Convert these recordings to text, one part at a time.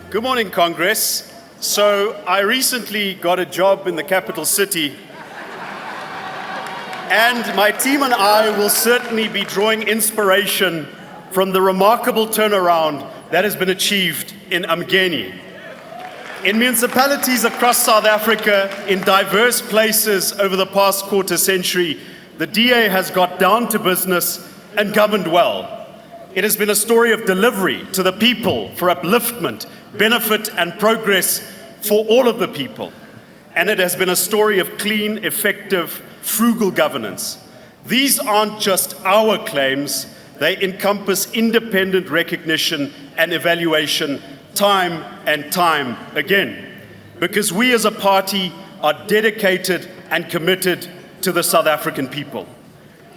Good morning, Congress. So I recently got a job in the capital city, and my team and I will certainly be drawing inspiration from the remarkable turnaround that has been achieved in Umgeni. In municipalities across South Africa, in diverse places over the past quarter century, the DA has got down to business and governed well. It has been a story of delivery to the people for upliftment, benefit and progress for all of the people. And it has been a story of clean, effective, frugal governance. These aren't just our claims, they encompass independent recognition and evaluation time and time again. Because we as a party are dedicated and committed to the South African people.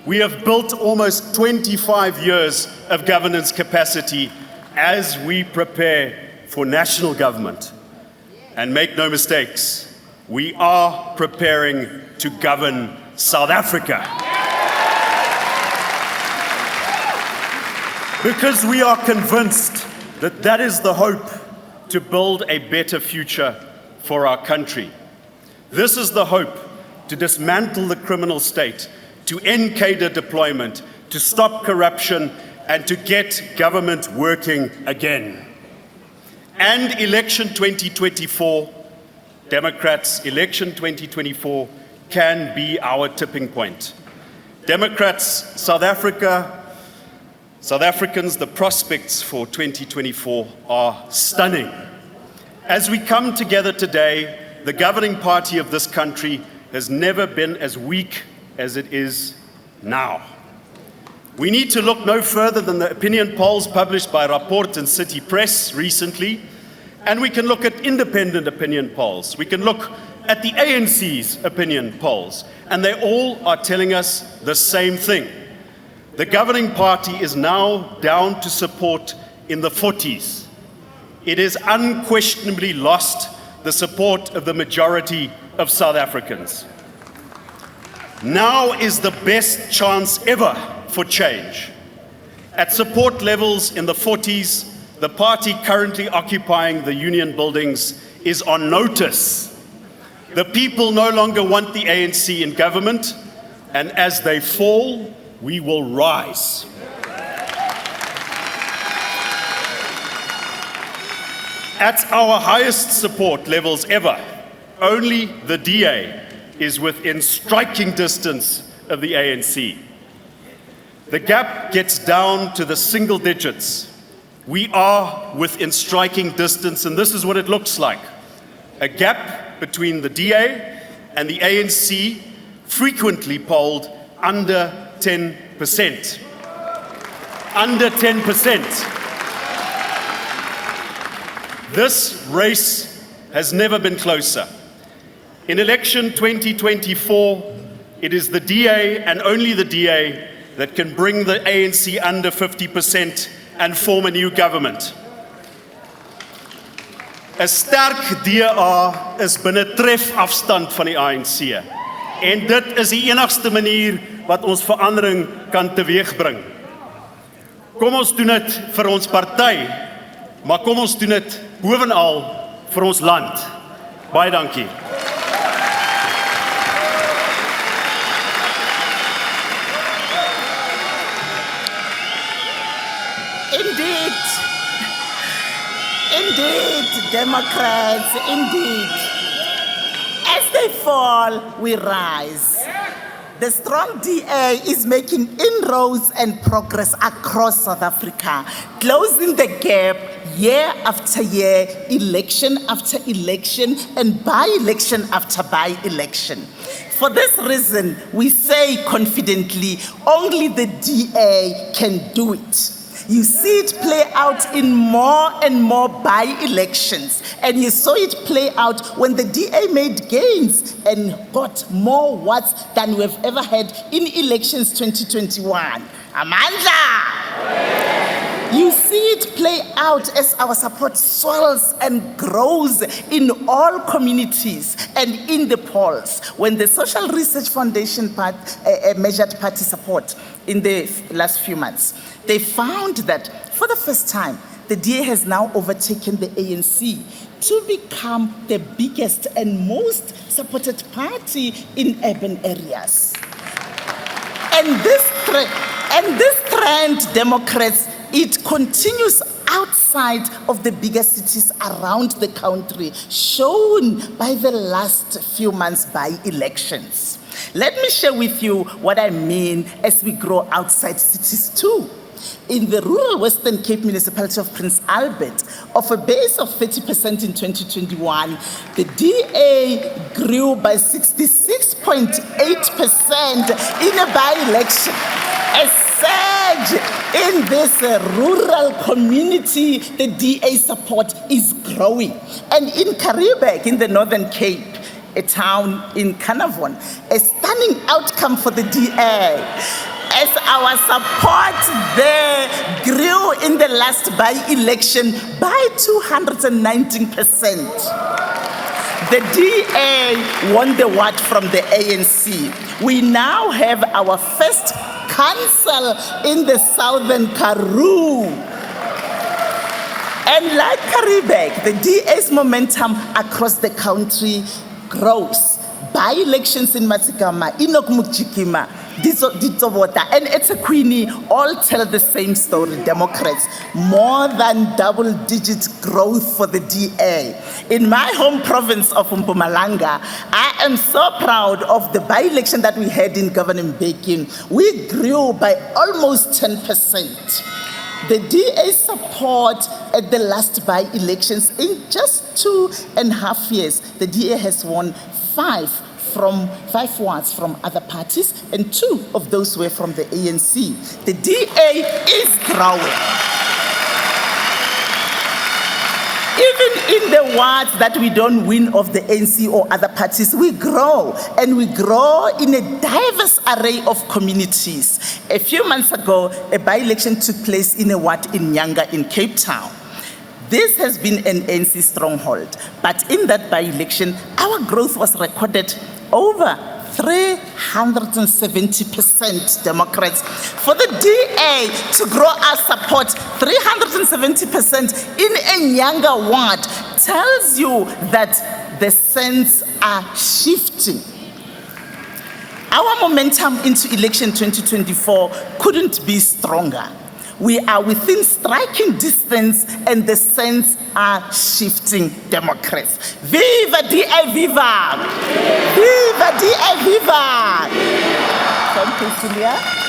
We have built almost 25 years of governance capacity as we prepare for national government. And make no mistakes, we are preparing to govern South Africa. Because we are convinced that that is the hope to build a better future for our country. This is the hope to dismantle the criminal state, to end cadre deployment, to stop corruption, and to get government working again. And election 2024, Democrats, election 2024 can be our tipping point. Democrats, South Africans, the prospects for 2024 are stunning. As we come together today, the governing party of this country has never been as weak as it is now. We need to look no further than the opinion polls published by Rapport and City Press recently, and we can look at independent opinion polls. We can look at the ANC's opinion polls, and they all are telling us the same thing. The governing party is now down to support in the 40s. It has unquestionably lost the support of the majority of South Africans. Now is the best chance ever for change. At support levels in the 40s, the party currently occupying the union buildings is on notice. The people no longer want the ANC in government, and as they fall, we will rise. At our highest support levels ever, only the DA is within striking distance of the ANC. The gap gets down to the single digits. We are within striking distance, and this is what it looks like. A gap between the DA and the ANC, frequently polled under 10%. Under 10%. This race has never been closer. In election 2024, it is the DA and only the DA that can bring the ANC under 50% and form a new government. 'n Sterk DA is binne trefafstand van die ANC. En dit is die enigste manier wat ons verandering kan teweegbring. Kom ons doen dit vir ons party, maar kom ons doen dit bovenal vir ons land. Baie dankie. Indeed, Democrats, indeed. As they fall, we rise. The strong DA is making inroads and progress across South Africa, closing the gap year after year, election after election, and by-election after by-election. For this reason, we say confidently, only the DA can do it. You see it play out in more and more by-elections. And you saw it play out when the DA made gains and got more votes than we've ever had in elections 2021. Amandla! You see it play out as our support swells and grows in all communities and in the polls. When the Social Research Foundation measured party support in the last few months, they found that for the first time, the DA has now overtaken the ANC to become the biggest and most supported party in urban areas. And this trend, Democrats, it continues outside of the bigger cities around the country, shown by the last few months by-elections. Let me share with you what I mean as we grow outside cities too. In the rural Western Cape municipality of Prince Albert, of a base of 30% in 2021, the DA grew by 66.8% in a by-election. A surge in this rural community, the DA support is growing. And in Karibek, in the Northern Cape, a town in Carnarvon, a stunning outcome for the DA, as our support there grew in the last by-election by 219%. The DA won the ward from the ANC. We now have our first council in the southern Karoo. And like Karibek, the DA's momentum across the country grows. By-elections in Matsigama, Inokmukjikima, Ditsobota, and eThekwini all tell the same story, Democrats. More than double-digit growth for the DA. In my home province of Mpumalanga, I am so proud of the by-election that we had in Governor Mbeki. We grew by almost 10%. The DA support at the last by-elections, in just 2.5 years, the DA has won 5 wards from other parties, and 2 of those were from the ANC. The DA is growing. Even in the wards that we don't win of the ANC or other parties, we grow, and we grow in a diverse array of communities. A few months ago, a by-election took place in a ward in Nyanga in Cape Town. This has been an ANC stronghold, but in that by-election, our growth was recorded over 370%, Democrats. For the DA to grow our support 370% in a Nyanga ward tells you that the sands are shifting. Our momentum into election 2024 couldn't be stronger. We are within striking distance and the sands are shifting, Democrats. Viva DA, viva! Viva DA, viva! Thank you, Cilliers.